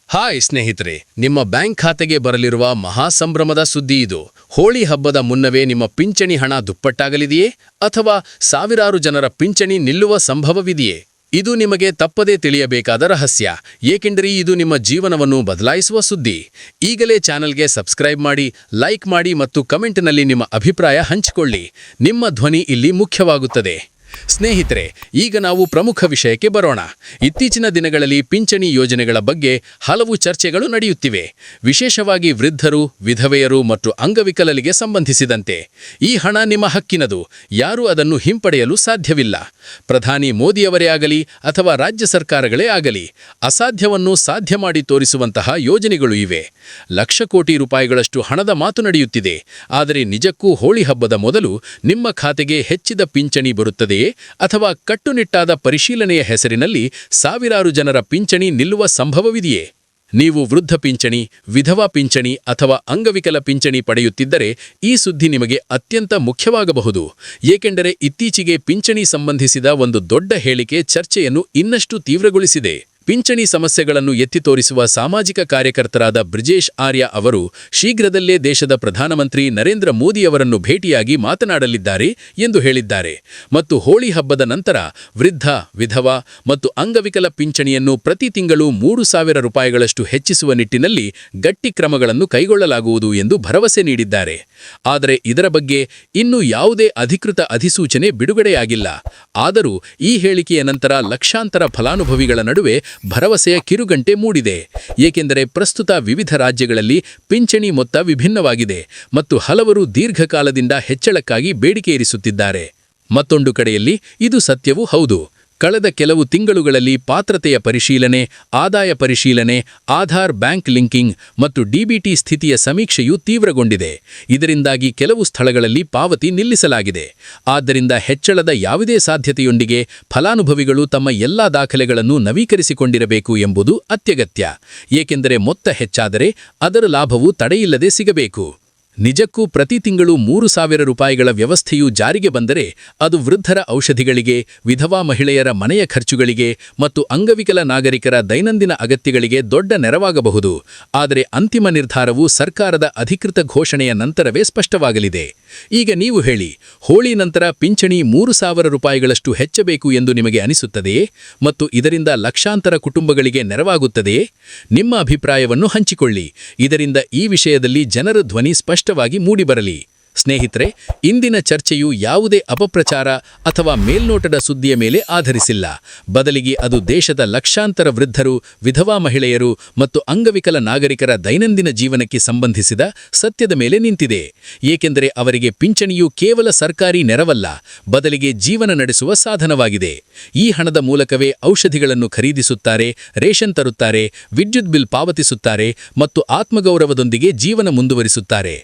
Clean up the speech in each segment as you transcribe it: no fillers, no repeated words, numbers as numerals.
Hi ಸ್ನೇಹಿತರೆ, ನಿಮ್ಮ bank ಖಾತೆಗೆ ಬರಲಿರುವ ಮಹಾಸಂಭ್ರಮದ ಸುದ್ದಿ ಇದು. ಹೋಳಿ ಹಬ್ಬದ ಮುನ್ನವೇ ನಿಮ್ಮ ಪಿಂಚಣಿ ಹಣ ದುಪ್ಪಟ್ಟಾಗಲಿದೆಯೇ ಅಥವಾ ಸಾವಿರಾರು ಜನರ ಪಿಂಚಣಿ ನಿಲ್ಲುವ ಸಂಭವವಿದೆಯೇ? ಇದು ನಿಮಗೆ ತಪ್ಪದೇ ತಿಳಿಯಬೇಕಾದ ರಹಸ್ಯ, ಏಕೆಂದರೆ ಇದು ನಿಮ್ಮ ಜೀವನವನ್ನು ಬದಲಾಯಿಸುವ ಸುದ್ದಿ. ಈಗಲೇ ಚಾನೆಲ್ಗೆ ಸಬ್ಸ್ಕ್ರೈಬ್ ಮಾಡಿ, ಲೈಕ್ ಮಾಡಿ ಮತ್ತು ಕಮೆಂಟ್ನಲ್ಲಿ ನಿಮ್ಮ ಅಭಿಪ್ರಾಯ ಹಂಚಿಕೊಳ್ಳಿ. ನಿಮ್ಮ ಧ್ವನಿ ಇಲ್ಲಿ ಮುಖ್ಯವಾಗುತ್ತದೆ. ಸ್ನೇಹಿತರೆ, ಈಗ ನಾವು ಪ್ರಮುಖ ವಿಷಯಕ್ಕೆ ಬರೋಣ. ಇತ್ತೀಚಿನ ದಿನಗಳಲ್ಲಿ ಪಿಂಚಣಿ ಯೋಜನೆಗಳ ಬಗ್ಗೆ ಹಲವು ಚರ್ಚೆಗಳು ನಡೆಯುತ್ತಿವೆ, ವಿಶೇಷವಾಗಿ ವೃದ್ಧರು, ವಿಧವೆಯರು ಮತ್ತು ಅಂಗವಿಕಲರಿಗೆ ಸಂಬಂಧಿಸಿದಂತೆ. ಈ ಹಣ ನಿಮ್ಮ ಹಕ್ಕಿನದು, ಯಾರೂ ಅದನ್ನು ಹಿಂಪಡೆಯಲು ಸಾಧ್ಯವಿಲ್ಲ. ಪ್ರಧಾನಿ ಮೋದಿಯವರೇ ಆಗಲಿ ಅಥವಾ ರಾಜ್ಯ ಸರ್ಕಾರಗಳೇ ಆಗಲಿ, ಅಸಾಧ್ಯವನ್ನು ಸಾಧ್ಯ ಮಾಡಿ ತೋರಿಸುವಂತಹ ಯೋಜನೆಗಳು ಇವೆ. ಲಕ್ಷ ಕೋಟಿ ರೂಪಾಯಿಗಳಷ್ಟು ಹಣದ ಮಾತು ನಡೆಯುತ್ತಿದೆ. ಆದರೆ ನಿಜಕ್ಕೂ ಹೋಳಿ ಹಬ್ಬದ ಮೊದಲು ನಿಮ್ಮ ಖಾತೆಗೆ ಹೆಚ್ಚಿದ ಪಿಂಚಣಿ ಬರುತ್ತದೆಯೇ ಅಥವಾ ಕಟ್ಟುನಿಟ್ಟಾದ ಪರಿಶೀಲನೆಯ ಹೆಸರಿನಲ್ಲಿ ಸಾವಿರಾರು ಜನರ ಪಿಂಚಣಿ ನಿಲ್ಲುವ ಸಂಭವವಿದೆಯೇ? ನೀವು ವೃದ್ಧ ಪಿಂಚಣಿ, ವಿಧವಾ ಪಿಂಚಣಿ ಅಥವಾ ಅಂಗವಿಕಲ ಪಿಂಚಣಿ ಪಡೆಯುತ್ತಿದ್ದರೆ ಈ ಸುದ್ದಿ ನಿಮಗೆ ಅತ್ಯಂತ ಮುಖ್ಯವಾಗಬಹುದು. ಏಕೆಂದರೆ ಇತ್ತೀಚೆಗೆ ಪಿಂಚಣಿ ಸಂಬಂಧಿಸಿದ ಒಂದು ದೊಡ್ಡ ಹೇಳಿಕೆ ಚರ್ಚೆಯನ್ನು ಇನ್ನಷ್ಟು ತೀವ್ರಗೊಳಿಸಿದೆ. ಪಿಂಚಣಿ ಸಮಸ್ಯೆಗಳನ್ನು ಎತ್ತಿ ತೋರಿಸುವ ಸಾಮಾಜಿಕ ಕಾರ್ಯಕರ್ತರಾದ ಬ್ರಿಜೇಶ್ ಆರ್ಯ ಅವರು ಶೀಘ್ರದಲ್ಲೇ ದೇಶದ ಪ್ರಧಾನಮಂತ್ರಿ ನರೇಂದ್ರ ಮೋದಿಯವರನ್ನು ಭೇಟಿಯಾಗಿ ಮಾತನಾಡಲಿದ್ದಾರೆ ಎಂದು ಹೇಳಿದ್ದಾರೆ. ಮತ್ತು ಹೋಳಿ ಹಬ್ಬದ ನಂತರ ವೃದ್ಧ, ವಿಧವಾ ಮತ್ತು ಅಂಗವಿಕಲ ಪಿಂಚಣಿಯನ್ನು ಪ್ರತಿ ತಿಂಗಳು 3,000 ರೂಪಾಯಿಗಳಷ್ಟು ಹೆಚ್ಚಿಸುವ ನಿಟ್ಟಿನಲ್ಲಿ ಗಟ್ಟಿ ಕ್ರಮಗಳನ್ನು ಕೈಗೊಳ್ಳಲಾಗುವುದು ಎಂದು ಭರವಸೆ ನೀಡಿದ್ದಾರೆ. ಆದರೆ ಇದರ ಬಗ್ಗೆ ಇನ್ನೂ ಯಾವುದೇ ಅಧಿಕೃತ ಅಧಿಸೂಚನೆ ಬಿಡುಗಡೆಯಾಗಿಲ್ಲ. ಆದರೂ ಈ ಹೇಳಿಕೆಯ ನಂತರ ಲಕ್ಷಾಂತರ ಫಲಾನುಭವಿಗಳ ನಡುವೆ ಭರವಸೆಯ ಕಿರುಗಂಟೆ ಮೂಡಿದೆ. ಏಕೆಂದರೆ ಪ್ರಸ್ತುತ ವಿವಿಧ ರಾಜ್ಯಗಳಲ್ಲಿ ಪಿಂಚಣಿ ಮೊತ್ತ ವಿಭಿನ್ನವಾಗಿದೆ ಮತ್ತು ಹಲವರು ದೀರ್ಘಕಾಲದಿಂದ ಹೆಚ್ಚಳಕ್ಕಾಗಿ ಬೇಡಿಕೆ ಇರಿಸುತ್ತಿದ್ದಾರೆ. ಮತ್ತೊಂದು ಕಡೆಯಲ್ಲಿ ಇದು ಸತ್ಯವೂ ಹೌದು. ಕಳೆದ ಕೆಲವು ತಿಂಗಳುಗಳಲ್ಲಿ ಪಾತ್ರತೆಯ ಪರಿಶೀಲನೆ, ಆದಾಯ ಪರಿಶೀಲನೆ, ಆಧಾರ್ ಬ್ಯಾಂಕ್ ಲಿಂಕಿಂಗ್ ಮತ್ತು ಡಿಬಿಟಿ ಸ್ಥಿತಿಯ ಸಮೀಕ್ಷೆಯು ತೀವ್ರಗೊಂಡಿದೆ. ಇದರಿಂದಾಗಿ ಕೆಲವು ಸ್ಥಳಗಳಲ್ಲಿ ಪಾವತಿ ನಿಲ್ಲಿಸಲಾಗಿದೆ. ಆದ್ದರಿಂದ ಹೆಚ್ಚಳದ ಯಾವುದೇ ಸಾಧ್ಯತೆಯೊಂದಿಗೆ ಫಲಾನುಭವಿಗಳು ತಮ್ಮ ಎಲ್ಲಾ ದಾಖಲೆಗಳನ್ನು ನವೀಕರಿಸಿಕೊಂಡಿರಬೇಕು ಎಂಬುದು ಅತ್ಯಗತ್ಯ. ಏಕೆಂದರೆ ಮೊತ್ತ ಹೆಚ್ಚಾದರೆ ಅದರ ಲಾಭವು ತಡೆಯಿಲ್ಲದೆ ಸಿಗಬೇಕು. ನಿಜಕ್ಕೂ ಪ್ರತಿ ತಿಂಗಳು 3,000 ರೂಪಾಯಿಗಳ ವ್ಯವಸ್ಥೆಯು ಜಾರಿಗೆ ಬಂದರೆ ಅದು ವೃದ್ಧರ ಔಷಧಿಗಳಿಗೆ, ವಿಧವಾ ಮಹಿಳೆಯರ ಮನೆಯ ಖರ್ಚುಗಳಿಗೆ ಮತ್ತು ಅಂಗವಿಕಲ ನಾಗರಿಕರ ದೈನಂದಿನ ಅಗತ್ಯಗಳಿಗೆ ದೊಡ್ಡ ನೆರವಾಗಬಹುದು. ಆದರೆ ಅಂತಿಮ ನಿರ್ಧಾರವು ಸರ್ಕಾರದ ಅಧಿಕೃತ ಘೋಷಣೆಯ ನಂತರವೇ ಸ್ಪಷ್ಟವಾಗಲಿದೆ. ಈಗ ನೀವು ಹೇಳಿ, ಹೋಳಿ ನಂತರ ಪಿಂಚಣಿ 3,000 ರೂಪಾಯಿಗಳಷ್ಟು ಹೆಚ್ಚಬೇಕು ಎಂದು ನಿಮಗೆ ಅನಿಸುತ್ತದೆಯೇ? ಮತ್ತು ಇದರಿಂದ ಲಕ್ಷಾಂತರ ಕುಟುಂಬಗಳಿಗೆ ನೆರವಾಗುತ್ತದೆಯೇ? ನಿಮ್ಮ ಅಭಿಪ್ರಾಯವನ್ನು ಹಂಚಿಕೊಳ್ಳಿ. ಇದರಿಂದ ಈ ವಿಷಯದಲ್ಲಿ ಜನರ ಧ್ವನಿ ಸ್ಪಷ್ಟವಾಗಿ ಮೂಡಿಬರಲಿ. ಸ್ನೇಹಿತರೆ, ಇಂದಿನ ಚರ್ಚೆಯು ಯಾವುದೇ ಅಪಪ್ರಚಾರ ಅಥವಾ ಮೇಲ್ನೋಟದ ಸುದ್ದಿಯ ಮೇಲೆ ಆಧರಿಸಿಲ್ಲ. ಬದಲಿಗೆ ಅದು ದೇಶದ ಲಕ್ಷಾಂತರ ವೃದ್ಧರು, ವಿಧವಾ ಮಹಿಳೆಯರು ಮತ್ತು ಅಂಗವಿಕಲ ನಾಗರಿಕರ ದೈನಂದಿನ ಜೀವನಕ್ಕೆ ಸಂಬಂಧಿಸಿದ ಸತ್ಯದ ಮೇಲೆ ನಿಂತಿದೆ. ಏಕೆಂದರೆ ಅವರಿಗೆ ಪಿಂಚಣಿಯು ಕೇವಲ ಸರ್ಕಾರಿ ನೆರವಲ್ಲ, ಬದಲಿಗೆ ಜೀವನ ನಡೆಸುವ ಸಾಧನವಾಗಿದೆ. ಈ ಹಣದ ಮೂಲಕವೇ ಔಷಧಿಗಳನ್ನು ಖರೀದಿಸುತ್ತಾರೆ, ರೇಷನ್ ತರುತ್ತಾರೆ, ವಿದ್ಯುತ್ ಬಿಲ್ ಪಾವತಿಸುತ್ತಾರೆ ಮತ್ತು ಆತ್ಮಗೌರವದೊಂದಿಗೆ ಜೀವನ ಮುಂದುವರಿಸುತ್ತಾರೆ.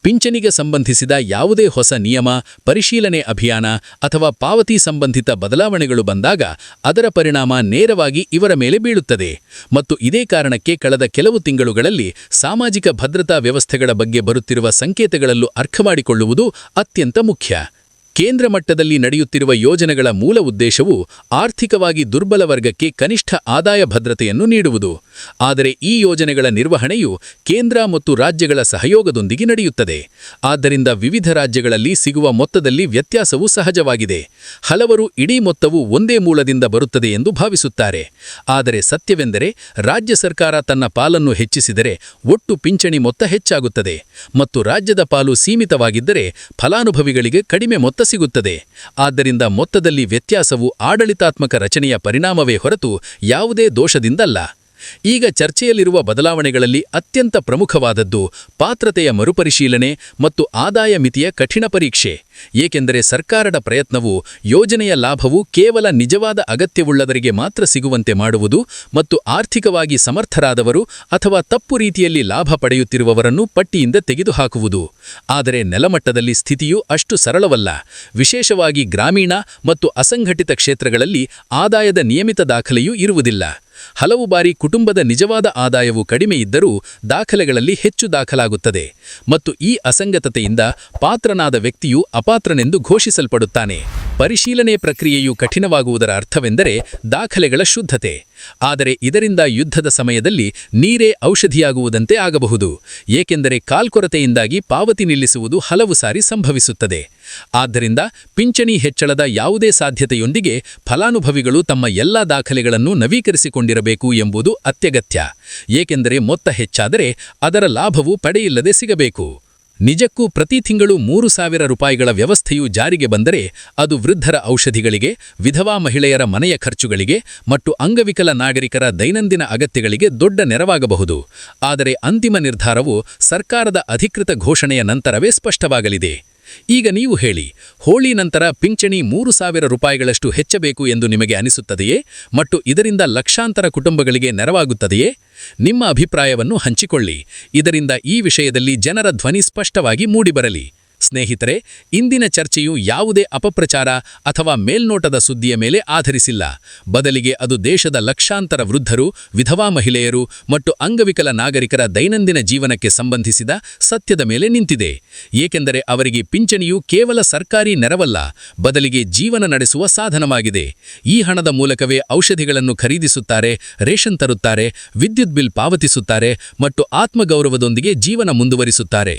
ಪಿಂಚಣಿಗೆ ಸಂಬಂಧಿಸಿದ ಯಾವುದೇ ಹೊಸ ನಿಯಮ, ಪರಿಶೀಲನೆ ಅಭಿಯಾನ ಅಥವಾ ಪಾವತಿ ಸಂಬಂಧಿತ ಬದಲಾವಣೆಗಳು ಬಂದಾಗ ಅದರ ಪರಿಣಾಮ ನೇರವಾಗಿ ಇವರ ಮೇಲೆ ಬೀಳುತ್ತದೆ. ಮತ್ತು ಇದೇ ಕಾರಣಕ್ಕೆ ಕಳೆದ ಕೆಲವು ತಿಂಗಳುಗಳಲ್ಲಿ ಸಾಮಾಜಿಕ ಭದ್ರತಾ ವ್ಯವಸ್ಥೆಗಳ ಬಗ್ಗೆ ಬರುತ್ತಿರುವ ಸಂಕೇತಗಳಲ್ಲೂ ಅರ್ಥಮಾಡಿಕೊಳ್ಳುವುದು ಅತ್ಯಂತ ಮುಖ್ಯ. ಕೇಂದ್ರ ಮಟ್ಟದಲ್ಲಿ ನಡೆಯುತ್ತಿರುವ ಯೋಜನೆಗಳ ಮೂಲ ಉದ್ದೇಶವು ಆರ್ಥಿಕವಾಗಿ ದುರ್ಬಲ ವರ್ಗಕ್ಕೆ ಕನಿಷ್ಠ ಆದಾಯ ಭದ್ರತೆಯನ್ನು ನೀಡುವುದು. ಆದರೆ ಈ ಯೋಜನೆಗಳ ನಿರ್ವಹಣೆಯು ಕೇಂದ್ರ ಮತ್ತು ರಾಜ್ಯಗಳ ಸಹಯೋಗದೊಂದಿಗೆ ನಡೆಯುತ್ತದೆ. ಆದ್ದರಿಂದ ವಿವಿಧ ರಾಜ್ಯಗಳಲ್ಲಿ ಸಿಗುವ ಮೊತ್ತದಲ್ಲಿ ವ್ಯತ್ಯಾಸವು ಸಹಜವಾಗಿದೆ. ಹಲವರು ಇಡೀ ಮೊತ್ತವು ಒಂದೇ ಮೂಲದಿಂದ ಬರುತ್ತದೆ ಎಂದು ಭಾವಿಸುತ್ತಾರೆ. ಆದರೆ ಸತ್ಯವೆಂದರೆ ರಾಜ್ಯ ಸರ್ಕಾರ ತನ್ನ ಪಾಲನ್ನು ಹೆಚ್ಚಿಸಿದರೆ ಒಟ್ಟು ಪಿಂಚಣಿ ಮೊತ್ತ ಹೆಚ್ಚಾಗುತ್ತದೆ ಮತ್ತು ರಾಜ್ಯದ ಪಾಲು ಸೀಮಿತವಾಗಿದ್ದರೆ ಫಲಾನುಭವಿಗಳಿಗೆ ಕಡಿಮೆ ಮೊತ್ತ ಸಿಗುತ್ತದೆ. ಆದ್ದರಿಂದ ಮೊತ್ತದಲ್ಲಿ ವ್ಯತ್ಯಾಸವು ಆಡಳಿತಾತ್ಮಕ ರಚನೆಯ ಪರಿಣಾಮವೇ ಹೊರತು ಯಾವುದೇ ದೋಷದಿಂದಲ್ಲ. ಈಗ ಚರ್ಚೆಯಲ್ಲಿರುವ ಬದಲಾವಣೆಗಳಲ್ಲಿ ಅತ್ಯಂತ ಪ್ರಮುಖವಾದದ್ದು ಪಾತ್ರತೆಯ ಮರುಪರಿಶೀಲನೆ ಮತ್ತು ಆದಾಯ ಮಿತಿಯ ಕಠಿಣ ಪರೀಕ್ಷೆ. ಏಕೆಂದರೆ ಸರ್ಕಾರದ ಪ್ರಯತ್ನವು ಯೋಜನೆಯ ಲಾಭವು ಕೇವಲ ನಿಜವಾದ ಅಗತ್ಯವುಳ್ಳವರಿಗೆ ಮಾತ್ರ ಸಿಗುವಂತೆ ಮಾಡುವುದು ಮತ್ತು ಆರ್ಥಿಕವಾಗಿ ಸಮರ್ಥರಾದವರು ಅಥವಾ ತಪ್ಪು ರೀತಿಯಲ್ಲಿ ಲಾಭ ಪಡೆಯುತ್ತಿರುವವರನ್ನು ಪಟ್ಟಿಯಿಂದ ತೆಗೆದುಹಾಕುವುದು. ಆದರೆ ನೆಲಮಟ್ಟದಲ್ಲಿ ಸ್ಥಿತಿಯು ಅಷ್ಟು ಸರಳವಲ್ಲ. ವಿಶೇಷವಾಗಿ ಗ್ರಾಮೀಣ ಮತ್ತು ಅಸಂಘಟಿತ ಕ್ಷೇತ್ರಗಳಲ್ಲಿ ಆದಾಯದ ನಿಯಮಿತ ದಾಖಲೆಯೂ ಇರುವುದಿಲ್ಲ. ಹಲವು ಬಾರಿ ಕುಟುಂಬದ ನಿಜವಾದ ಆದಾಯವು ಕಡಿಮೆ ಇದ್ದರೂ ದಾಖಲೆಗಳಲ್ಲಿ ಹೆಚ್ಚು ದಾಖಲಾಗುತ್ತದೆ ಮತ್ತು ಈ ಅಸಂಗತತೆಯಿಂದ ಪಾತ್ರನಾದ ವ್ಯಕ್ತಿಯು ಅಪಾತ್ರನೆಂದು ಘೋಷಿಸಲ್ಪಡುತ್ತಾನೆ. ಪರಿಶೀಲನೆ ಪ್ರಕ್ರಿಯೆಯು ಕಠಿಣವಾಗುವುದರ ಅರ್ಥವೆಂದರೆ ದಾಖಲೆಗಳ ಶುದ್ಧತೆ. ಆದರೆ ಇದರಿಂದ ಯುದ್ಧದ ಸಮಯದಲ್ಲಿ ನೀರೇ ಔಷಧಿಯಾಗುವುದಂತೆ ಆಗಬಹುದು, ಏಕೆಂದರೆ ಕಾಲ್ಕೊರತೆಯಿಂದಾಗಿ ಪಾವತಿ ನಿಲ್ಲಿಸುವುದು ಹಲವು ಸಾರಿ ಸಂಭವಿಸುತ್ತದೆ. ಆದ್ದರಿಂದ ಪಿಂಚಣಿ ಹೆಚ್ಚಳದ ಯಾವುದೇ ಸಾಧ್ಯತೆಯೊಂದಿಗೆ ಫಲಾನುಭವಿಗಳು ತಮ್ಮ ಎಲ್ಲಾ ದಾಖಲೆಗಳನ್ನು ನವೀಕರಿಸಿಕೊಂಡಿರಬೇಕು ಎಂಬುದು ಅತ್ಯಗತ್ಯ, ಏಕೆಂದರೆ ಮೊತ್ತ ಹೆಚ್ಚಾದರೆ ಅದರ ಲಾಭವು ಪಡೆಯಿಲ್ಲದೆ ಸಿಗಬೇಕು. ನಿಜಕ್ಕೂ ಪ್ರತಿ ತಿಂಗಳು 3,000 ರೂಪಾಯಿಗಳ ವ್ಯವಸ್ಥೆಯು ಜಾರಿಗೆ ಬಂದರೆ ಅದು ವೃದ್ಧರ ಔಷಧಿಗಳಿಗೆ, ವಿಧವಾ ಮಹಿಳೆಯರ ಮನೆಯ ಖರ್ಚುಗಳಿಗೆ ಮತ್ತು ಅಂಗವಿಕಲ ನಾಗರಿಕರ ದೈನಂದಿನ ಅಗತ್ಯಗಳಿಗೆ ದೊಡ್ಡ ನೆರವಾಗಬಹುದು. ಆದರೆ ಅಂತಿಮ ನಿರ್ಧಾರವು ಸರ್ಕಾರದ ಅಧಿಕೃತ ಘೋಷಣೆಯ ನಂತರವೇ ಸ್ಪಷ್ಟವಾಗಲಿದೆ. ಈಗ ನೀವು ಹೇಳಿ, ಹೋಳಿ ನಂತರ ಪಿಂಚಣಿ 3,000 ರೂಪಾಯಿಗಳಷ್ಟು ಹೆಚ್ಚಬೇಕು ಎಂದು ನಿಮಗೆ ಅನಿಸುತ್ತದೆಯೇ ಮತ್ತು ಇದರಿಂದ ಲಕ್ಷಾಂತರ ಕುಟುಂಬಗಳಿಗೆ ನೆರವಾಗುತ್ತದೆಯೇ? ನಿಮ್ಮ ಅಭಿಪ್ರಾಯವನ್ನು ಹಂಚಿಕೊಳ್ಳಿ. ಇದರಿಂದ ಈ ವಿಷಯದಲ್ಲಿ ಜನರ ಧ್ವನಿ ಸ್ಪಷ್ಟವಾಗಿ ಮೂಡಿಬರಲಿ. ಸ್ನೇಹಿತರೆ, ಇಂದಿನ ಚರ್ಚೆಯು ಯಾವುದೇ ಅಪಪ್ರಚಾರ ಅಥವಾ ಮೇಲ್ನೋಟದ ಸುದ್ದಿಯ ಮೇಲೆ ಆಧರಿಸಿಲ್ಲ. ಬದಲಿಗೆ ಅದು ದೇಶದ ಲಕ್ಷಾಂತರ ವೃದ್ಧರು, ವಿಧವಾ ಮಹಿಳೆಯರು ಮತ್ತು ಅಂಗವಿಕಲ ನಾಗರಿಕರ ದೈನಂದಿನ ಜೀವನಕ್ಕೆ ಸಂಬಂಧಿಸಿದ ಸತ್ಯದ ಮೇಲೆ ನಿಂತಿದೆ. ಏಕೆಂದರೆ ಅವರಿಗೆ ಪಿಂಚಣಿಯು ಕೇವಲ ಸರ್ಕಾರಿ ನೆರವಲ್ಲ, ಬದಲಿಗೆ ಜೀವನ ನಡೆಸುವ ಸಾಧನವಾಗಿದೆ. ಈ ಹಣದ ಮೂಲಕವೇ ಔಷಧಿಗಳನ್ನು ಖರೀದಿಸುತ್ತಾರೆ, ರೇಷನ್ ತರುತ್ತಾರೆ, ವಿದ್ಯುತ್ ಬಿಲ್ ಪಾವತಿಸುತ್ತಾರೆ ಮತ್ತು ಆತ್ಮಗೌರವದೊಂದಿಗೆ ಜೀವನ ಮುಂದುವರಿಸುತ್ತಾರೆ.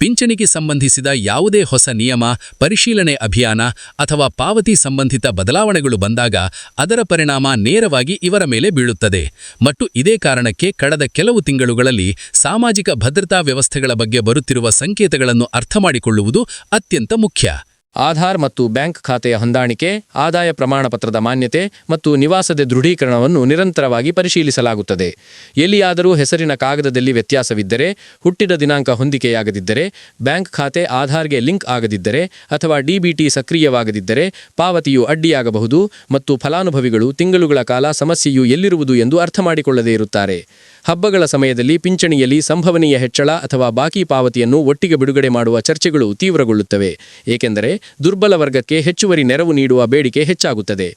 ಪಿಂಚಣಿಗೆ ಸಂಬಂಧಿಸಿದ ಯಾವುದೇ ಹೊಸ ನಿಯಮ, ಪರಿಶೀಲನೆ ಅಭಿಯಾನ ಅಥವಾ ಪಾವತಿ ಸಂಬಂಧಿತ ಬದಲಾವಣೆಗಳು ಬಂದಾಗ ಅದರ ಪರಿಣಾಮ ನೇರವಾಗಿ ಇವರ ಮೇಲೆ ಬೀಳುತ್ತದೆ. ಮತ್ತು ಇದೇ ಕಾರಣಕ್ಕೆ ಕಳೆದ ಕೆಲವು ತಿಂಗಳುಗಳಲ್ಲಿ ಸಾಮಾಜಿಕ ಭದ್ರತಾ ವ್ಯವಸ್ಥೆಗಳ ಬಗ್ಗೆ ಬರುತ್ತಿರುವ ಸಂಕೇತಗಳನ್ನು ಅರ್ಥಮಾಡಿಕೊಳ್ಳುವುದು ಅತ್ಯಂತ ಮುಖ್ಯ. ಆಧಾರ್ ಮತ್ತು ಬ್ಯಾಂಕ್ ಖಾತೆಯ ಹೊಂದಾಣಿಕೆ, ಆದಾಯ ಪ್ರಮಾಣಪತ್ರದ ಮಾನ್ಯತೆ ಮತ್ತು ನಿವಾಸದ ದೃಢೀಕರಣವನ್ನು ನಿರಂತರವಾಗಿ ಪರಿಶೀಲಿಸಲಾಗುತ್ತದೆ. ಎಲ್ಲಿಯಾದರೂ ಹೆಸರಿನ ಕಾಗದದಲ್ಲಿ ವ್ಯತ್ಯಾಸವಿದ್ದರೆ, ಹುಟ್ಟಿದ ದಿನಾಂಕ ಹೊಂದಿಕೆಯಾಗದಿದ್ದರೆ, ಬ್ಯಾಂಕ್ ಖಾತೆ ಆಧಾರ್ಗೆ ಲಿಂಕ್ ಆಗದಿದ್ದರೆ ಅಥವಾ ಡಿಬಿಟಿ ಸಕ್ರಿಯವಾಗದಿದ್ದರೆ ಪಾವತಿಯು ಅಡ್ಡಿಯಾಗಬಹುದು ಮತ್ತು ಫಲಾನುಭವಿಗಳು ತಿಂಗಳುಗಳ ಕಾಲ ಸಮಸ್ಯೆಯು ಎಲ್ಲಿರುವುದು ಎಂದು ಅರ್ಥಮಾಡಿಕೊಳ್ಳದೇ ಇರುತ್ತಾರೆ. ಹಬ್ಬಗಳ ಸಮಯದಲ್ಲಿ ಪಿಂಚಣಿಯಲ್ಲಿ ಸಂಭವನೀಯ ಹೆಚ್ಚಳ ಅಥವಾ ಬಾಕಿ ಪಾವತಿಯನ್ನು ಒಟ್ಟಿಗೆ ಬಿಡುಗಡೆ ಮಾಡುವ ಚರ್ಚೆಗಳು ತೀವ್ರಗೊಳ್ಳುತ್ತವೆ, ಏಕೆಂದರೆ ದುರ್ಬಲ ವರ್ಗಕ್ಕೆ ಹೆಚ್ಚುವರಿ ನೆರವು ನೀಡುವ ಬೇಡಿಕೆ ಹೆಚ್ಚಾಗುತ್ತದೆ.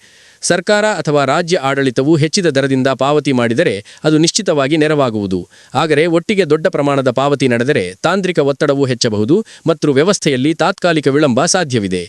ಸರ್ಕಾರ ಅಥವಾ ರಾಜ್ಯ ಆಡಳಿತವು ಹೆಚ್ಚಿದ ದರದಿಂದ ಪಾವತಿ ಮಾಡಿದರೆ ಅದು ನಿಶ್ಚಿತವಾಗಿ ನೆರವಾಗುವುದು. ಆದರೆ ಒಟ್ಟಿಗೆ ದೊಡ್ಡ ಪ್ರಮಾಣದ ಪಾವತಿ ನಡೆದರೆ ತಾಂತ್ರಿಕ ಒತ್ತಡವೂ ಹೆಚ್ಚಬಹುದು ಮತ್ತು ವ್ಯವಸ್ಥೆಯಲ್ಲಿ ತಾತ್ಕಾಲಿಕ ವಿಳಂಬ ಸಾಧ್ಯವಿದೆ.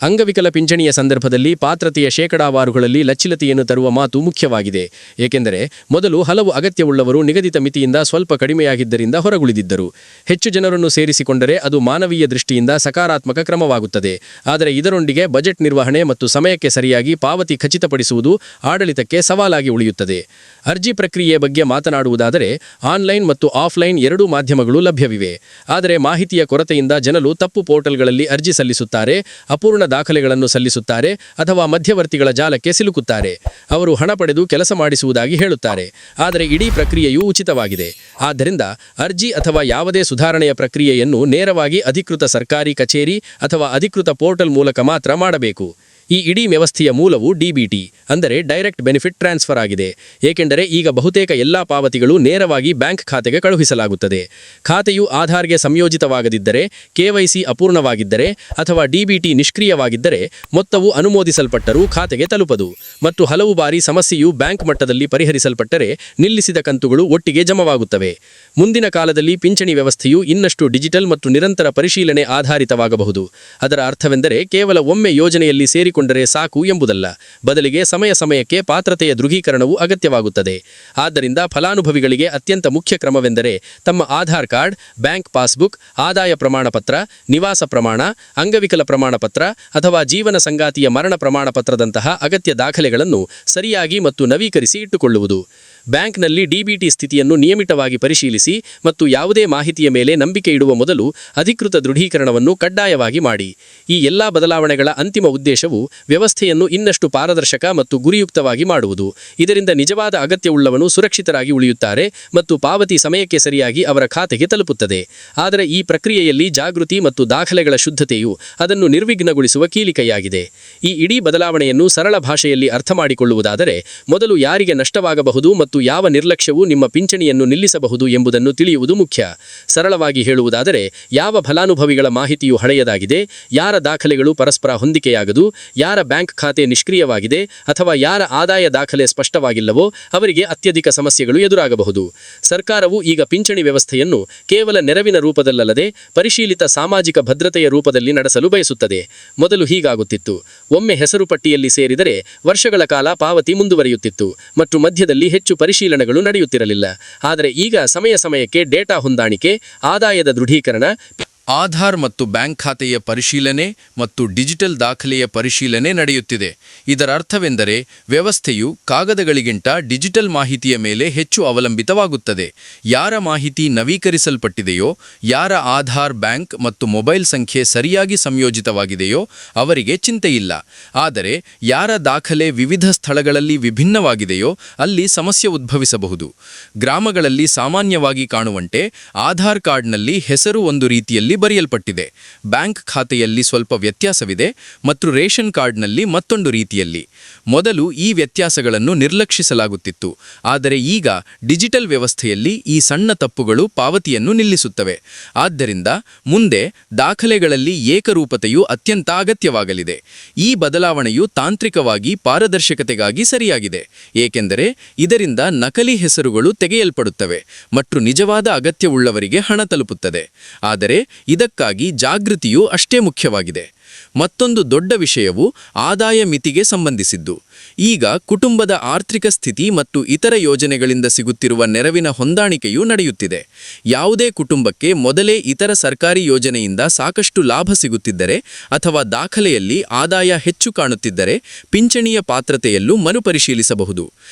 ಅಂಗವಿಕಲ ಪಿಂಚಣಿಯ ಸಂದರ್ಭದಲ್ಲಿ ಪಾತ್ರತೆಯ ಶೇಕಡಾವಾರುಗಳಲ್ಲಿ ಲಚ್ಚಿಲತೆಯನ್ನು ತರುವ ಮಾತು ಮುಖ್ಯವಾಗಿದೆ, ಏಕೆಂದರೆ ಮೊದಲು ಹಲವು ಅಗತ್ಯವುಳ್ಳವರು ನಿಗದಿತ ಮಿತಿಯಿಂದ ಸ್ವಲ್ಪ ಕಡಿಮೆಯಾಗಿದ್ದರಿಂದ ಹೊರಗುಳಿದಿದ್ದರು. ಹೆಚ್ಚು ಜನರನ್ನು ಸೇರಿಸಿಕೊಂಡರೆ ಅದು ಮಾನವೀಯ ದೃಷ್ಟಿಯಿಂದ ಸಕಾರಾತ್ಮಕ ಕ್ರಮವಾಗುತ್ತದೆ. ಆದರೆ ಇದರೊಂದಿಗೆ ಬಜೆಟ್ ನಿರ್ವಹಣೆ ಮತ್ತು ಸಮಯಕ್ಕೆ ಸರಿಯಾಗಿ ಪಾವತಿ ಖಚಿತಪಡಿಸುವುದು ಆಡಳಿತಕ್ಕೆ ಸವಾಲಾಗಿ ಉಳಿಯುತ್ತದೆ. ಅರ್ಜಿ ಪ್ರಕ್ರಿಯೆಯ ಬಗ್ಗೆ ಮಾತನಾಡುವುದಾದರೆ, ಆನ್ಲೈನ್ ಮತ್ತು ಆಫ್ಲೈನ್ ಎರಡೂ ಮಾಧ್ಯಮಗಳು ಲಭ್ಯವಿವೆ. ಆದರೆ ಮಾಹಿತಿಯ ಕೊರತೆಯಿಂದ ಜನರು ತಪ್ಪು ಪೋರ್ಟಲ್ಗಳಲ್ಲಿ ಅರ್ಜಿ ಸಲ್ಲಿಸುತ್ತಾರೆ, ಅಪೂರ್ಣ ದಾಖಲೆಗಳನ್ನು ಸಲ್ಲಿಸುತ್ತಾರೆ ಅಥವಾ ಮಧ್ಯವರ್ತಿಗಳ ಜಾಲಕ್ಕೆ ಸಿಲುಕುತ್ತಾರೆ. ಅವರು ಹಣ ಪಡೆದು ಕೆಲಸ ಮಾಡಿಸುವುದಾಗಿ ಹೇಳುತ್ತಾರೆ, ಆದರೆ ಇಡೀ ಪ್ರಕ್ರಿಯೆಯು ಉಚಿತವಾಗಿದೆ. ಆದ್ದರಿಂದ ಅರ್ಜಿ ಅಥವಾ ಯಾವುದೇ ಸುಧಾರಣೆಯ ಪ್ರಕ್ರಿಯೆಯನ್ನು ನೇರವಾಗಿ ಅಧಿಕೃತ ಸರ್ಕಾರಿ ಕಚೇರಿ ಅಥವಾ ಅಧಿಕೃತ ಪೋರ್ಟಲ್ ಮೂಲಕ ಮಾತ್ರ ಮಾಡಬೇಕು. ಈ ಇಡೀ ವ್ಯವಸ್ಥೆಯ ಮೂಲವು ಡಿಬಿಟಿ ಅಂದರೆ ಡೈರೆಕ್ಟ್ ಬೆನಿಫಿಟ್ ಟ್ರಾನ್ಸ್ಫರ್ ಆಗಿದೆ, ಏಕೆಂದರೆ ಈಗ ಬಹುತೇಕ ಎಲ್ಲಾ ಪಾವತಿಗಳು ನೇರವಾಗಿ ಬ್ಯಾಂಕ್ ಖಾತೆಗೆ ಕಳುಹಿಸಲಾಗುತ್ತದೆ. ಖಾತೆಯು ಆಧಾರ್ಗೆ ಸಂಯೋಜಿತವಾಗದಿದ್ದರೆ, ಕೆವೈಸಿ ಅಪೂರ್ಣವಾಗಿದ್ದರೆ ಅಥವಾ ಡಿಬಿಟಿ ನಿಷ್ಕ್ರಿಯವಾಗಿದ್ದರೆ ಮೊತ್ತವು ಅನುಮೋದಿಸಲ್ಪಟ್ಟರೂ ಖಾತೆಗೆ ತಲುಪದು. ಮತ್ತು ಹಲವು ಬಾರಿ ಸಮಸ್ಯೆಯು ಬ್ಯಾಂಕ್ ಮಟ್ಟದಲ್ಲಿ ಪರಿಹರಿಸಲ್ಪಟ್ಟರೆ ನಿಲ್ಲಿಸಿದ ಕಂತುಗಳು ಒಟ್ಟಿಗೆ ಜಮವಾಗುತ್ತವೆ. ಮುಂದಿನ ಕಾಲದಲ್ಲಿ ಪಿಂಚಣಿ ವ್ಯವಸ್ಥೆಯು ಇನ್ನಷ್ಟು ಡಿಜಿಟಲ್ ಮತ್ತು ನಿರಂತರ ಪರಿಶೀಲನೆ ಆಧಾರಿತವಾಗಬಹುದು. ಅದರ ಅರ್ಥವೆಂದರೆ ಕೇವಲ ಒಮ್ಮೆ ಯೋಜನೆಯಲ್ಲಿ ಸೇರಿಕೊಂಡರೆ ಸಾಕು ಎಂಬುದಲ್ಲ, ಬದಲಿಗೆ ಸಮಯಕ್ಕೆ ಪಾತ್ರತೆಯ ದೃಢೀಕರಣವು ಅಗತ್ಯವಾಗುತ್ತದೆ. ಆದ್ದರಿಂದ ಫಲಾನುಭವಿಗಳಿಗೆ ಅತ್ಯಂತ ಮುಖ್ಯ ಕ್ರಮವೆಂದರೆ ತಮ್ಮ ಆಧಾರ್ ಕಾರ್ಡ್, ಬ್ಯಾಂಕ್ ಪಾಸ್ಬುಕ್, ಆದಾಯ ಪ್ರಮಾಣಪತ್ರ, ನಿವಾಸ ಪ್ರಮಾಣ, ಅಂಗವಿಕಲ ಪ್ರಮಾಣಪತ್ರ ಅಥವಾ ಜೀವನ ಸಂಗಾತಿಯ ಮರಣ ಪ್ರಮಾಣಪತ್ರದಂತಹ ಅಗತ್ಯ ದಾಖಲೆಗಳನ್ನು ಸರಿಯಾಗಿ ಮತ್ತು ನವೀಕರಿಸಿ ಇಟ್ಟುಕೊಳ್ಳುವುದು. ಬ್ಯಾಂಕ್ನಲ್ಲಿ ಡಿಬಿಟಿ ಸ್ಥಿತಿಯನ್ನು ನಿಯಮಿತವಾಗಿ ಪರಿಶೀಲಿಸಿ ಮತ್ತು ಯಾವುದೇ ಮಾಹಿತಿಯ ಮೇಲೆ ನಂಬಿಕೆ ಇಡುವ ಮೊದಲು ಅಧಿಕೃತ ದೃಢೀಕರಣವನ್ನು ಕಡ್ಡಾಯವಾಗಿ ಮಾಡಿ. ಈ ಎಲ್ಲಾ ಬದಲಾವಣೆಗಳ ಅಂತಿಮ ಉದ್ದೇಶವು ವ್ಯವಸ್ಥೆಯನ್ನು ಇನ್ನಷ್ಟು ಪಾರದರ್ಶಕ ಮತ್ತು ಗುರಿಯುಕ್ತವಾಗಿ ಮಾಡುವುದು. ಇದರಿಂದ ನಿಜವಾದ ಅಗತ್ಯವುಳ್ಳವನು ಸುರಕ್ಷಿತರಾಗಿ ಉಳಿಯುತ್ತಾರೆ ಮತ್ತು ಪಾವತಿ ಸಮಯಕ್ಕೆ ಸರಿಯಾಗಿ ಅವರ ಖಾತೆಗೆ ತಲುಪುತ್ತದೆ. ಆದರೆ ಈ ಪ್ರಕ್ರಿಯೆಯಲ್ಲಿ ಜಾಗೃತಿ ಮತ್ತು ದಾಖಲೆಗಳ ಶುದ್ಧತೆಯು ಅದನ್ನು ನಿರ್ವಿಘ್ನಗೊಳಿಸುವ ಕೀಲಿಕೈಯಾಗಿದೆ. ಈ ಇಡೀ ಬದಲಾವಣೆಯನ್ನು ಸರಳ ಭಾಷೆಯಲ್ಲಿ ಅರ್ಥಮಾಡಿಕೊಳ್ಳುವುದಾದರೆ, ಮೊದಲು ಯಾರಿಗೆ ನಷ್ಟವಾಗಬಹುದು ಮತ್ತು ಮತ್ತು ಯಾವ ನಿರ್ಲಕ್ಷ್ಯವು ನಿಮ್ಮ ಪಿಂಚಣಿಯನ್ನು ನಿಲ್ಲಿಸಬಹುದು ಎಂಬುದನ್ನು ತಿಳಿಯುವುದು ಮುಖ್ಯ. ಸರಳವಾಗಿ ಹೇಳುವುದಾದರೆ, ಯಾವ ಫಲಾನುಭವಿಗಳ ಮಾಹಿತಿಯು ಹಳೆಯದಾಗಿದೆ, ಯಾರ ದಾಖಲೆಗಳು ಪರಸ್ಪರ ಹೊಂದಿಕೆಯಾಗದು, ಯಾರ ಬ್ಯಾಂಕ್ ಖಾತೆ ನಿಷ್ಕ್ರಿಯವಾಗಿದೆ ಅಥವಾ ಯಾರ ಆದಾಯ ದಾಖಲೆ ಸ್ಪಷ್ಟವಾಗಿಲ್ಲವೋ ಅವರಿಗೆ ಅತ್ಯಧಿಕ ಸಮಸ್ಯೆಗಳು ಎದುರಾಗಬಹುದು. ಸರ್ಕಾರವು ಈಗ ಪಿಂಚಣಿ ವ್ಯವಸ್ಥೆಯನ್ನು ಕೇವಲ ನೆರವಿನ ರೂಪದಲ್ಲದೆ ಪರಿಶೀಲಿತ ಸಾಮಾಜಿಕ ಭದ್ರತೆಯ ರೂಪದಲ್ಲಿ ನಡೆಸಲು ಬಯಸುತ್ತದೆ. ಮೊದಲು ಹೀಗಾಗುತ್ತಿತ್ತು. ಒಮ್ಮೆ ಹೆಸರು ಪಟ್ಟಿಯಲ್ಲಿ ಸೇರಿದರೆ ವರ್ಷಗಳ ಕಾಲ ಪಾವತಿ ಮುಂದುವರಿಯುತ್ತಿತ್ತು ಮತ್ತು ಮಧ್ಯದಲ್ಲಿ ಹೆಚ್ಚು ಪರಿಶೀಲನೆಗಳು ನಡೆಯುತ್ತಿರಲಿಲ್ಲ. ಆದರೆ ಈಗ ಸಮಯಕ್ಕೆ ಡೇಟಾ ಹೊಂದಾಣಿಕೆ, ಆದಾಯದ ದೃಢೀಕರಣ, ಆಧಾರ್ ಮತ್ತು ಬ್ಯಾಂಕ್ ಖಾತೆಯ ಪರಿಶೀಲನೆ ಮತ್ತು ಡಿಜಿಟಲ್ ದಾಖಲೆಯ ಪರಿಶೀಲನೆ ನಡೆಯುತ್ತಿದೆ. ಇದರ ಅರ್ಥವೆಂದರೆ ವ್ಯವಸ್ಥೆಯು ಕಾಗದಗಳಿಗಿಂತ ಡಿಜಿಟಲ್ ಮಾಹಿತಿಯ ಮೇಲೆ ಹೆಚ್ಚು ಅವಲಂಬಿತವಾಗುತ್ತದೆ. ಯಾರ ಮಾಹಿತಿ ನವೀಕರಿಸಲ್ಪಟ್ಟಿದೆಯೋ, ಯಾರ ಆಧಾರ್, ಬ್ಯಾಂಕ್ ಮತ್ತು ಮೊಬೈಲ್ ಸಂಖ್ಯೆ ಸರಿಯಾಗಿ ಸಂಯೋಜಿತವಾಗಿದೆಯೋ ಅವರಿಗೆ ಚಿಂತೆಯಿಲ್ಲ. ಆದರೆ ಯಾರ ದಾಖಲೆ ವಿವಿಧ ಸ್ಥಳಗಳಲ್ಲಿ ವಿಭಿನ್ನವಾಗಿದೆಯೋ ಅಲ್ಲಿ ಸಮಸ್ಯೆ ಉದ್ಭವಿಸಬಹುದು. ಗ್ರಾಮಗಳಲ್ಲಿ ಸಾಮಾನ್ಯವಾಗಿ ಕಾಣುವಂತೆ ಆಧಾರ್ ಕಾರ್ಡ್ನಲ್ಲಿ ಹೆಸರು ಒಂದು ರೀತಿಯಲ್ಲಿ ಬರೆಯಲ್ಪಟ್ಟಿದೆ, ಬ್ಯಾಂಕ್ ಖಾತೆಯಲ್ಲಿ ಸ್ವಲ್ಪ ವ್ಯತ್ಯಾಸವಿದೆ ಮತ್ತು ರೇಷನ್ ಕಾರ್ಡ್ನಲ್ಲಿ ಮತ್ತೊಂದು ರೀತಿಯಲ್ಲಿ. ಮೊದಲು ಈ ವ್ಯತ್ಯಾಸಗಳನ್ನು ನಿರ್ಲಕ್ಷಿಸಲಾಗುತ್ತಿತ್ತು, ಆದರೆ ಈಗ ಡಿಜಿಟಲ್ ವ್ಯವಸ್ಥೆಯಲ್ಲಿ ಈ ಸಣ್ಣ ತಪ್ಪುಗಳು ಪಾವತಿಯನ್ನು ನಿಲ್ಲಿಸುತ್ತವೆ. ಆದ್ದರಿಂದ ಮುಂದೆ ದಾಖಲೆಗಳಲ್ಲಿ ಏಕರೂಪತೆಯು ಅತ್ಯಂತ ಅಗತ್ಯವಾಗಲಿದೆ. ಈ ಬದಲಾವಣೆಯು ತಾಂತ್ರಿಕವಾಗಿ ಪಾರದರ್ಶಕತೆಗಾಗಿ ಸರಿಯಾಗಿದೆ, ಏಕೆಂದರೆ ಇದರಿಂದ ನಕಲಿ ಹೆಸರುಗಳು ತೆಗೆಯಲ್ಪಡುತ್ತವೆ ಮತ್ತು ನಿಜವಾದ ಅಗತ್ಯವುಳ್ಳವರಿಗೆ ಹಣ ತಲುಪುತ್ತದೆ. ಆದರೆ ಇದಕ್ಕಾಗಿ ಜಾಗೃತಿಯೂ ಅಷ್ಟೇ ಮುಖ್ಯವಾಗಿದೆ. ಮತ್ತೊಂದು ದೊಡ್ಡ ವಿಷಯವು ಆದಾಯ ಮಿತಿಗೆ ಸಂಬಂಧಿಸಿದ್ದು. ಈಗ ಕುಟುಂಬದ ಆರ್ಥಿಕ ಸ್ಥಿತಿ ಮತ್ತು ಇತರ ಯೋಜನೆಗಳಿಂದ ಸಿಗುತ್ತಿರುವ ನೆರವಿನ ಹೊಂದಾಣಿಕೆಯೂ ನಡೆಯುತ್ತಿದೆ. ಯಾವುದೇ ಕುಟುಂಬಕ್ಕೆ ಮೊದಲೇ ಇತರ ಸರ್ಕಾರಿ ಯೋಜನೆಯಿಂದ ಸಾಕಷ್ಟು ಲಾಭ ಸಿಗುತ್ತಿದ್ದರೆ ಅಥವಾ ದಾಖಲೆಯಲ್ಲಿ ಆದಾಯ ಹೆಚ್ಚು ಕಾಣುತ್ತಿದ್ದರೆ ಪಿಂಚಣಿಯ ಪಾತ್ರತೆಯಲ್ಲೂ ಮರುಪರಿಶೀಲಿಸಬಹುದು.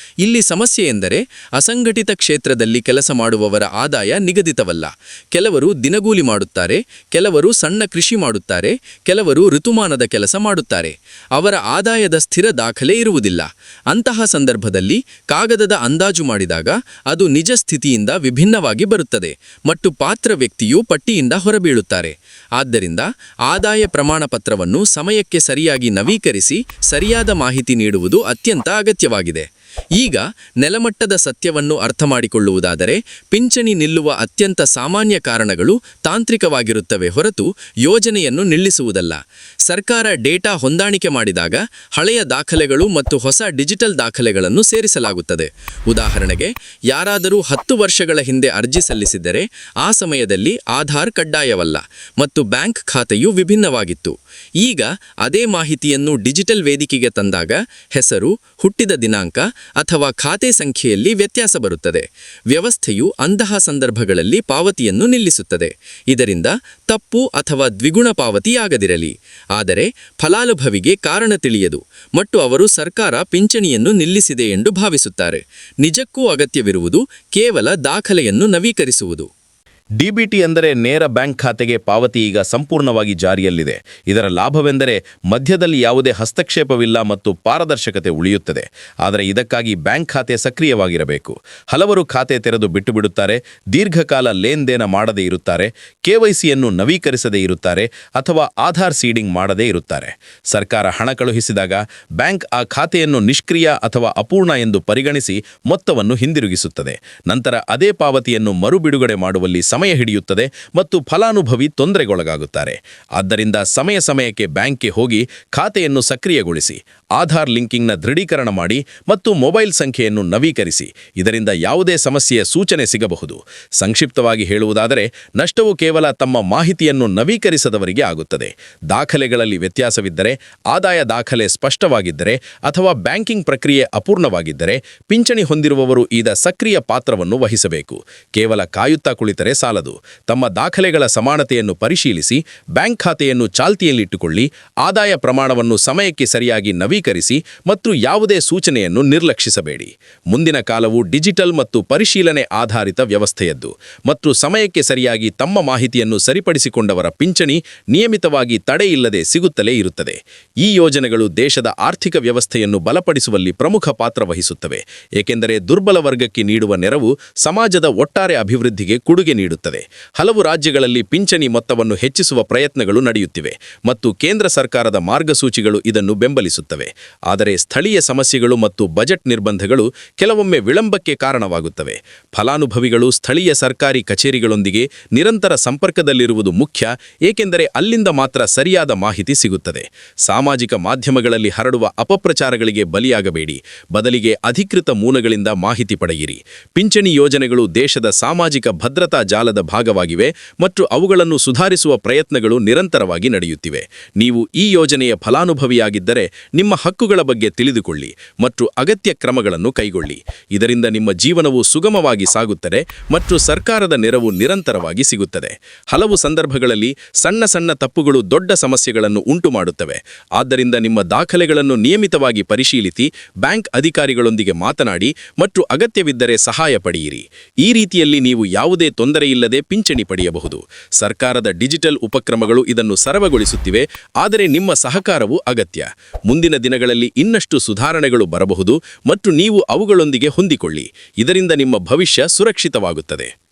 ಇಲ್ಲಿ ಸಮಸ್ಯೆ ಎಂದರೆ ಅಸಂಘಟಿತ ಕ್ಷೇತ್ರದಲ್ಲಿ ಕೆಲಸ ಮಾಡುವವರ ಆದಾಯ ನಿಗದಿತವಲ್ಲ. ಕೆಲವರು ದಿನಗೂಲಿ ಮಾಡುತ್ತಾರೆ, ಕೆಲವರು ಸಣ್ಣ ಕೃಷಿ ಮಾಡುತ್ತಾರೆ, ಕೆಲವರು ಋತುಮಾನದ ಕೆಲಸ ಮಾಡುತ್ತಾರೆ. ಅವರ ಆದಾಯದ ಸ್ಥಿರ ದಾಖಲೆ ಇರುವುದಿಲ್ಲ. ಅಂತಹ ಸಂದರ್ಭದಲ್ಲಿ ಕಾಗದದ ಅಂದಾಜು ಮಾಡಿದಾಗ ಅದು ನಿಜ ಸ್ಥಿತಿಯಿಂದ ವಿಭಿನ್ನವಾಗಿ ಬರುತ್ತದೆ ಮತ್ತು ಪಾತ್ರ ವ್ಯಕ್ತಿಯು ಪಟ್ಟಿಯಿಂದ ಹೊರಬೀಳುತ್ತಾರೆ. ಆದ್ದರಿಂದ ಆದಾಯ ಪ್ರಮಾಣ ಪತ್ರವನ್ನು ಸಮಯಕ್ಕೆ ಸರಿಯಾಗಿ ನವೀಕರಿಸಿ ಸರಿಯಾದ ಮಾಹಿತಿ ನೀಡುವುದು ಅತ್ಯಂತ ಅಗತ್ಯವಾಗಿದೆ. ಈಗ ನೆಲಮಟ್ಟದ ಸತ್ಯವನ್ನು ಅರ್ಥಮಾಡಿಕೊಳ್ಳುವುದಾದರೆ, ಪಿಂಚಣಿ ನಿಲ್ಲುವ ಅತ್ಯಂತ ಸಾಮಾನ್ಯ ಕಾರಣಗಳು ತಾಂತ್ರಿಕವಾಗಿರುತ್ತವೆ ಹೊರತು ಯೋಜನೆಯನ್ನು ನಿಲ್ಲಿಸುವುದಲ್ಲ. ಸರ್ಕಾರ ಡೇಟಾ ಹೊಂದಾಣಿಕೆ ಮಾಡಿದಾಗ ಹಳೆಯ ದಾಖಲೆಗಳು ಮತ್ತು ಹೊಸ ಡಿಜಿಟಲ್ ದಾಖಲೆಗಳನ್ನು ಸೇರಿಸಲಾಗುತ್ತದೆ. ಉದಾಹರಣೆಗೆ, ಯಾರಾದರೂ 10 ವರ್ಷಗಳ ಹಿಂದೆ ಅರ್ಜಿ ಸಲ್ಲಿಸಿದ್ದರೆ ಆ ಸಮಯದಲ್ಲಿ ಆಧಾರ್ ಕಡ್ಡಾಯವಲ್ಲ ಮತ್ತು ಬ್ಯಾಂಕ್ ಖಾತೆಯು ವಿಭಿನ್ನವಾಗಿತ್ತು. ಈಗ ಅದೇ ಮಾಹಿತಿಯನ್ನು ಡಿಜಿಟಲ್ ವೇದಿಕೆಗೆ ತಂದಾಗ ಹೆಸರು, ಹುಟ್ಟಿದ ದಿನಾಂಕ ಅಥವಾ ಖಾತೆ ಸಂಖ್ಯೆಯಲ್ಲಿ ವ್ಯತ್ಯಾಸ ಬರುತ್ತದೆ. ವ್ಯವಸ್ಥೆಯು ಅಂತಹ ಸಂದರ್ಭಗಳಲ್ಲಿ ಪಾವತಿಯನ್ನು ನಿಲ್ಲಿಸುತ್ತದೆ. ಇದರಿಂದ ತಪ್ಪು ಅಥವಾ ದ್ವಿಗುಣ ಪಾವತಿಯಾಗದಿರಲಿ. ಆದರೆ ಫಲಾನುಭವಿಗೆ ಕಾರಣ ತಿಳಿಯದು ಮತ್ತು ಅವರು ಸರ್ಕಾರ ಪಿಂಚಣಿಯನ್ನು ನಿಲ್ಲಿಸಿದೆ ಎಂದು ಭಾವಿಸುತ್ತಾರೆ. ನಿಜಕ್ಕೂ ಅಗತ್ಯವಿರುವುದು ಕೇವಲ ದಾಖಲೆಯನ್ನು ನವೀಕರಿಸುವುದು. ಡಿಬಿಟಿ ಅಂದರೆ ನೇರ ಬ್ಯಾಂಕ್ ಖಾತೆಗೆ ಪಾವತಿ ಈಗ ಸಂಪೂರ್ಣವಾಗಿ ಜಾರಿಯಲ್ಲಿದೆ. ಇದರ ಲಾಭವೆಂದರೆ ಮಧ್ಯದಲ್ಲಿ ಯಾವುದೇ ಹಸ್ತಕ್ಷೇಪವಿಲ್ಲ ಮತ್ತು ಪಾರದರ್ಶಕತೆ ಉಳಿಯುತ್ತದೆ. ಆದರೆ ಇದಕ್ಕಾಗಿ ಬ್ಯಾಂಕ್ ಖಾತೆ ಸಕ್ರಿಯವಾಗಿರಬೇಕು. ಹಲವರು ಖಾತೆ ತೆರೆದು ಬಿಟ್ಟು ಬಿಡುತ್ತಾರೆ, ದೀರ್ಘಕಾಲ ಲೇನ್ದೇನ ಮಾಡದೇ ಇರುತ್ತಾರೆ, KYCಯನ್ನು ನವೀಕರಿಸದೇ ಇರುತ್ತಾರೆ ಅಥವಾ ಆಧಾರ್ ಸೀಡಿಂಗ್ ಮಾಡದೇ ಇರುತ್ತಾರೆ. ಸರ್ಕಾರ ಹಣ ಕಳುಹಿಸಿದಾಗ ಬ್ಯಾಂಕ್ ಆ ಖಾತೆಯನ್ನು ನಿಷ್ಕ್ರಿಯ ಅಥವಾ ಅಪೂರ್ಣ ಎಂದು ಪರಿಗಣಿಸಿ ಮೊತ್ತವನ್ನು ಹಿಂದಿರುಗಿಸುತ್ತದೆ. ನಂತರ ಅದೇ ಪಾವತಿಯನ್ನು ಮರುಬಿಡುಗಡೆ ಮಾಡುವಲ್ಲಿ ಸಮಯ ಹಿಡಿಯುತ್ತದೆ ಮತ್ತು ಫಲಾನುಭವಿ ತೊಂದರೆಗೊಳಗಾಗುತ್ತಾರೆ. ಆದ್ದರಿಂದ ಸಮಯಕ್ಕೆ ಬ್ಯಾಂಕ್ಗೆ ಹೋಗಿ ಖಾತೆಯನ್ನು ಸಕ್ರಿಯಗೊಳಿಸಿ, ಆಧಾರ್ ಲಿಂಕಿಂಗ್ನ ದೃಢೀಕರಣ ಮಾಡಿ ಮತ್ತು ಮೊಬೈಲ್ ಸಂಖ್ಯೆಯನ್ನು ನವೀಕರಿಸಿ. ಇದರಿಂದ ಯಾವುದೇ ಸಮಸ್ಯೆಯ ಸೂಚನೆ ಸಿಗಬಹುದು. ಸಂಕ್ಷಿಪ್ತವಾಗಿ ಹೇಳುವುದಾದರೆ, ನಷ್ಟವು ಕೇವಲ ತಮ್ಮ ಮಾಹಿತಿಯನ್ನು ನವೀಕರಿಸದವರಿಗೆ ಆಗುತ್ತದೆ. ದಾಖಲೆಗಳಲ್ಲಿ ವ್ಯತ್ಯಾಸವಿದ್ದರೆ, ಆದಾಯ ದಾಖಲೆ ಸ್ಪಷ್ಟವಾಗಿದ್ದರೆ ಅಥವಾ ಬ್ಯಾಂಕಿಂಗ್ ಪ್ರಕ್ರಿಯೆ ಅಪೂರ್ಣವಾಗಿದ್ದರೆ ಪಿಂಚಣಿ ಹೊಂದಿರುವವರು ಈಗ ಸಕ್ರಿಯ ಪಾತ್ರವನ್ನು ವಹಿಸಬೇಕು. ಕೇವಲ ಕಾಯುತ್ತಾ ಕುಳಿತರೆ ಸಾಲದು. ತಮ್ಮ ದಾಖಲೆಗಳ ಸಮಾನತೆಯನ್ನು ಪರಿಶೀಲಿಸಿ, ಬ್ಯಾಂಕ್ ಖಾತೆಯನ್ನು ಚಾಲ್ತಿಯಲ್ಲಿಟ್ಟುಕೊಳ್ಳಿ, ಆದಾಯ ಪ್ರಮಾಣವನ್ನು ಸಮಯಕ್ಕೆ ಸರಿಯಾಗಿ ನವೀಕರಿಸಿ ಮತ್ತು ಯಾವುದೇ ಸೂಚನೆಯನ್ನು ನಿರ್ಲಕ್ಷಿಸಬೇಡಿ. ಮುಂದಿನ ಕಾಲವು ಡಿಜಿಟಲ್ ಮತ್ತು ಪರಿಶೀಲನೆ ಆಧಾರಿತ ವ್ಯವಸ್ಥೆಯದ್ದು ಮತ್ತು ಸಮಯಕ್ಕೆ ಸರಿಯಾಗಿ ತಮ್ಮ ಮಾಹಿತಿಯನ್ನು ಸರಿಪಡಿಸಿಕೊಂಡವರ ಪಿಂಚಣಿ ನಿಯಮಿತವಾಗಿ ತಡೆಯಿಲ್ಲದೆ ಸಿಗುತ್ತಲೇ ಇರುತ್ತದೆ. ಈ ಯೋಜನೆಗಳು ದೇಶದ ಆರ್ಥಿಕ ವ್ಯವಸ್ಥೆಯನ್ನು ಬಲಪಡಿಸುವಲ್ಲಿ ಪ್ರಮುಖ ಪಾತ್ರ ವಹಿಸುತ್ತವೆ, ಏಕೆಂದರೆ ದುರ್ಬಲ ವರ್ಗಕ್ಕೆ ನೀಡುವ ನೆರವು ಸಮಾಜದ ಒಟ್ಟಾರೆ ಅಭಿವೃದ್ಧಿಗೆ ಕೊಡುಗೆ ನೀಡುತ್ತದೆ. ಹಲವು ರಾಜ್ಯಗಳಲ್ಲಿ ಪಿಂಚಣಿ ಮೊತ್ತವನ್ನು ಹೆಚ್ಚಿಸುವ ಪ್ರಯತ್ನಗಳು ನಡೆಯುತ್ತಿವೆ ಮತ್ತು ಕೇಂದ್ರ ಸರ್ಕಾರದ ಮಾರ್ಗಸೂಚಿಗಳು ಇದನ್ನು ಬೆಂಬಲಿಸುತ್ತವೆ. ಸಿಗುತ್ತವೆ. ಆದರೆ ಸ್ಥಳೀಯ ಸಮಸ್ಯೆಗಳು ಮತ್ತು ಬಜೆಟ್ ನಿರ್ಬಂಧಗಳು ಕೆಲವೊಮ್ಮೆ ವಿಳಂಬಕ್ಕೆ ಕಾರಣವಾಗುತ್ತವೆ. ಫಲಾನುಭವಿಗಳು ಸ್ಥಳೀಯ ಸರ್ಕಾರಿ ಕಚೇರಿಗಳೊಂದಿಗೆ ನಿರಂತರ ಸಂಪರ್ಕದಲ್ಲಿರುವುದು ಮುಖ್ಯ, ಏಕೆಂದರೆ ಅಲ್ಲಿಂದ ಮಾತ್ರ ಸರಿಯಾದ ಮಾಹಿತಿ ಸಿಗುತ್ತದೆ. ಸಾಮಾಜಿಕ ಮಾಧ್ಯಮಗಳಲ್ಲಿ ಹರಡುವ ಅಪಪ್ರಚಾರಗಳಿಗೆ ಬಲಿಯಾಗಬೇಡಿ, ಬದಲಿಗೆ ಅಧಿಕೃತ ಮೂಲಗಳಿಂದ ಮಾಹಿತಿ ಪಡೆಯಿರಿ. ಪಿಂಚಣಿ ಯೋಜನೆಗಳು ದೇಶದ ಸಾಮಾಜಿಕ ಭದ್ರತಾ ಜಾಲದ ಭಾಗವಾಗಿವೆ ಮತ್ತು ಅವುಗಳನ್ನು ಸುಧಾರಿಸುವ ಪ್ರಯತ್ನಗಳು ನಿರಂತರವಾಗಿ ನಡೆಯುತ್ತಿವೆ. ನೀವು ಈ ಯೋಜನೆಯ ಫಲಾನುಭವಿಯಾಗಿದ್ದರೆ ನಿಮ್ಮ ಹಕ್ಕುಗಳ ಬಗ್ಗೆ ತಿಳಿದುಕೊಳ್ಳಿ ಮತ್ತು ಅಗತ್ಯ ಕ್ರಮಗಳನ್ನು ಕೈಗೊಳ್ಳಿ. ಇದರಿಂದ ನಿಮ್ಮ ಜೀವನವು ಸುಗಮವಾಗಿ ಸಾಗುತ್ತದೆ ಮತ್ತು ಸರ್ಕಾರದ ನೆರವು ನಿರಂತರವಾಗಿ ಸಿಗುತ್ತದೆ. ಹಲವು ಸಂದರ್ಭಗಳಲ್ಲಿ ಸಣ್ಣ ಸಣ್ಣ ತಪ್ಪುಗಳು ದೊಡ್ಡ ಸಮಸ್ಯೆಗಳನ್ನು ಉಂಟುಮಾಡುತ್ತವೆ. ಆದ್ದರಿಂದ ನಿಮ್ಮ ದಾಖಲೆಗಳನ್ನು ನಿಯಮಿತವಾಗಿ ಪರಿಶೀಲಿಸಿ, ಬ್ಯಾಂಕ್ ಅಧಿಕಾರಿಗಳೊಂದಿಗೆ ಮಾತನಾಡಿ ಮತ್ತು ಅಗತ್ಯವಿದ್ದರೆ ಸಹಾಯ ಪಡೆಯಿರಿ. ಈ ರೀತಿಯಲ್ಲಿ ನೀವು ಯಾವುದೇ ತೊಂದರೆಯಿಲ್ಲದೆ ಪಿಂಚಣಿ ಪಡೆಯಬಹುದು. ಸರ್ಕಾರದ ಡಿಜಿಟಲ್ ಉಪಕ್ರಮಗಳು ಇದನ್ನು ಸರಳಗೊಳಿಸುತ್ತಿವೆ, ಆದರೆ ನಿಮ್ಮ ಸಹಕಾರವು ಅಗತ್ಯ. ಮುಂದಿನ ದಿನಗಳಲ್ಲಿ ಇನ್ನಷ್ಟು ಸುಧಾರಣೆಗಳು ಬರಬಹುದು ಮತ್ತು ನೀವು ಅವುಗಳೊಂದಿಗೆ ಹೊಂದಿಕೊಳ್ಳಿ. ಇದರಿಂದ ನಿಮ್ಮ ಭವಿಷ್ಯ ಸುರಕ್ಷಿತವಾಗುತ್ತದೆ.